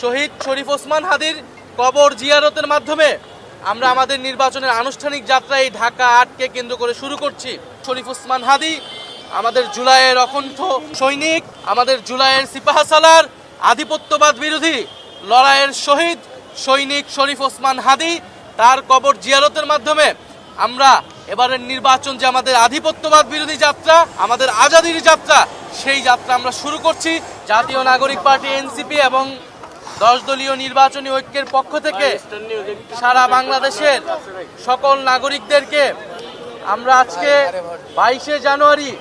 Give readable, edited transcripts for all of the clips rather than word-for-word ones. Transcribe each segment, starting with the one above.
শহীদ শরীফ ওসমান হাদির কবর জিয়ারতের মাধ্যমে আমরা আমাদের নির্বাচনের আনুষ্ঠানিক যাত্রা এই ঢাকা ৮কে কেন্দ্র করে শুরু করছি। শরীফ ওসমান হাদি আমাদের জুলাইয়ের অকণ্ঠ সৈনিক, আমাদের জুলাইয়ের সিপাহসালার, আধিপত্যবাদ বিরোধী লড়াইয়ের শহীদ সৈনিক শরীফ ওসমান হাদি, তার কবর জিয়ারতের মাধ্যমে আমরা এবারের নির্বাচন যে আমাদের আধিপত্যবাদ বিরোধী যাত্রা, আমাদের আজাদির যাত্রা, সেই যাত্রা আমরা শুরু করছি। জাতীয় নাগরিক পার্টি এনসিপি এবং 10 দলীয় নির্বাচনী ঐক্যের পক্ষ থেকে সারা বাংলাদেশের সকল নাগরিকদেরকে আমরা আজকে 22শে জানুয়ারি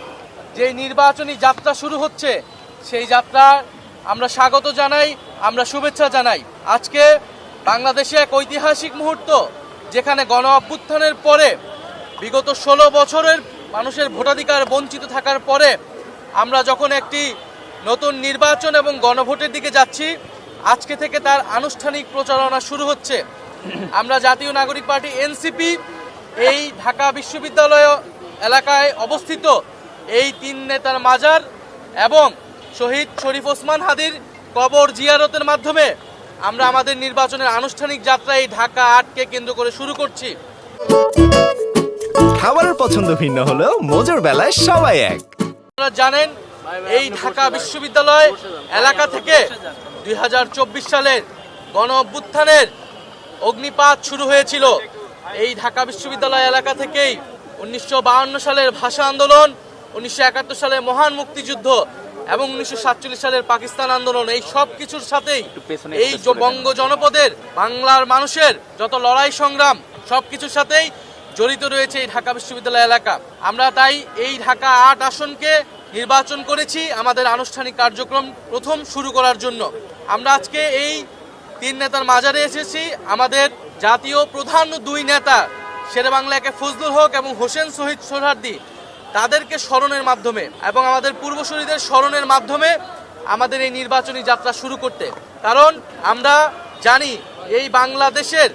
যে নির্বাচনী যাত্রা শুরু হচ্ছে সেই যাত্রা আমরা স্বাগত জানাই, আমরা শুভেচ্ছা জানাই। আজকে বাংলাদেশে এক ঐতিহাসিক মুহূর্ত, যেখানে গণ অভ্যুত্থানের পরে বিগত 16 বছরের মানুষের ভোটাধিকার বঞ্চিত থাকার পরে আমরা যখন একটি নতুন নির্বাচন এবং গণভোটের দিকে যাচ্ছি, আজকে থেকে তার আনুষ্ঠানিক প্রচারণা শুরু হচ্ছে। আমরা জাতীয় নাগরিক পার্টি এনসিপি এই ঢাকা বিশ্ববিদ্যালয় এলাকায় অবস্থিত এই 3 নেতার মাজার এবং শহীদ শরীফ ওসমান হাদির কবর জিয়ারতের মাধ্যমে আমরা আমাদের নির্বাচনের আনুষ্ঠানিক যাত্রা এই ঢাকা ৮কে কেন্দ্র করে শুরু করছি। খাবারের পছন্দ ভিন্ন হলেও মজার বেলায় সবাই এক। আপনারা জানেন এই ঢাকা বিশ্ববিদ্যালয় এলাকা থেকে 2024 সালের গণ অভ্যুত্থানের অগ্নিপাত শুরু হয়েছিল। এই ঢাকা বিশ্ববিদ্যালয় এলাকা থেকেই 1952 সালের ভাষা আন্দোলন, 1971 সালের মহান মুক্তিযুদ্ধ এবং 1947 সালের পাকিস্তান আন্দোলন, এই সব কিছুর সাথেই এই বঙ্গ জনপদের বাংলার মানুষের যত লড়াই সংগ্রাম সব কিছুর সাথেই জড়িত রয়েছে এই ঢাকা বিশ্ববিদ্যালয় এলাকা। আমরা তাই এই ঢাকা ৮ আসনকে নির্বাচন করেছি আমাদের আনুষ্ঠানিক কার্যক্রম প্রথম শুরু করার জন্য। আমরা আজকে এই 3 নেতার মাজারে এসেছি আমাদের জাতীয় প্রধান 2 নেতা শেরেবাংলা একে ফজলুল হক এবং হোসেন শহীদ সোহরাওয়ার্দী, তাদেরকে স্মরণের মাধ্যমে এবং আমাদের পূর্বসূরীদের স্মরণের মাধ্যমে আমাদের এই নির্বাচনী যাত্রা শুরু করতে। কারণ আমরা জানি এই বাংলাদেশের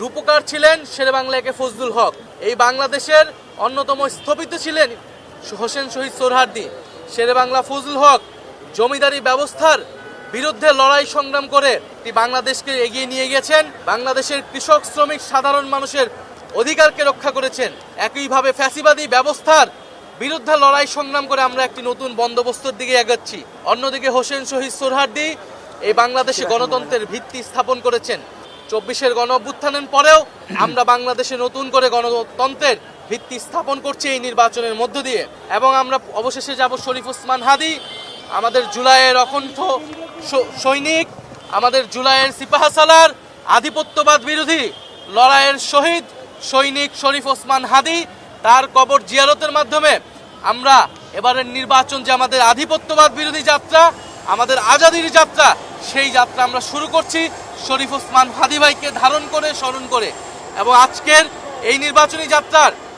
রূপকার ছিলেন শেরেবাংলা একে ফজলুল হক, এই বাংলাদেশের অন্যতম স্থপতি ছিলেন হোসেন শহীদ সোহরাওয়ার্দী। শেরেবাংলা ফজলুল হক জমিদারি ব্যবস্থার বিরুদ্ধে লড়াই সংগ্রাম করে বাংলাদেশকে এগিয়ে নিয়ে গেছেন, বাংলাদেশের কৃষক শ্রমিক সাধারণ মানুষের অধিকারকে রক্ষা করেছেন। একইভাবে ফ্যাসিবাদী ব্যবস্থার বিরুদ্ধে লড়াই সংগ্রাম করে আমরা একটি নতুন বন্দোবস্তর দিকে এগোচ্ছি। অন্যদিকে হোসেন শহীদ সোহরাওয়ার্দী এই বাংলাদেশে গণতন্ত্রের ভিত্তি স্থাপন করেছেন। 24-এর গণ অভ্যুত্থানের পরেও আমরা বাংলাদেশে নতুন করে গণতন্ত্রের ভিত্তি স্থাপন করছি এই নির্বাচনের মধ্য দিয়ে। এবং আমরা অবশেষে যাব শরীফ ওসমান হাদি, আমাদের জুলাইয়ের অকণ্ঠ সৈনিক, আমাদের জুলাইয়ের সিপাহসালার, আধিপত্যবাদ বিরোধী লড়াইয়ের শহীদ সৈনিক শরীফ ওসমান হাদি, তার কবর জিয়ারতের মাধ্যমে আমরা এবারের নির্বাচন যে আমাদের আধিপত্যবাদ বিরোধী যাত্রা, আমাদের আজাদির যাত্রা, সেই যাত্রা আমরা শুরু করছি শরীফ ওসমান হাদি ভাইকে ধারণ করে, স্মরণ করে। এবং আজকের এই নির্বাচনী যাত্রার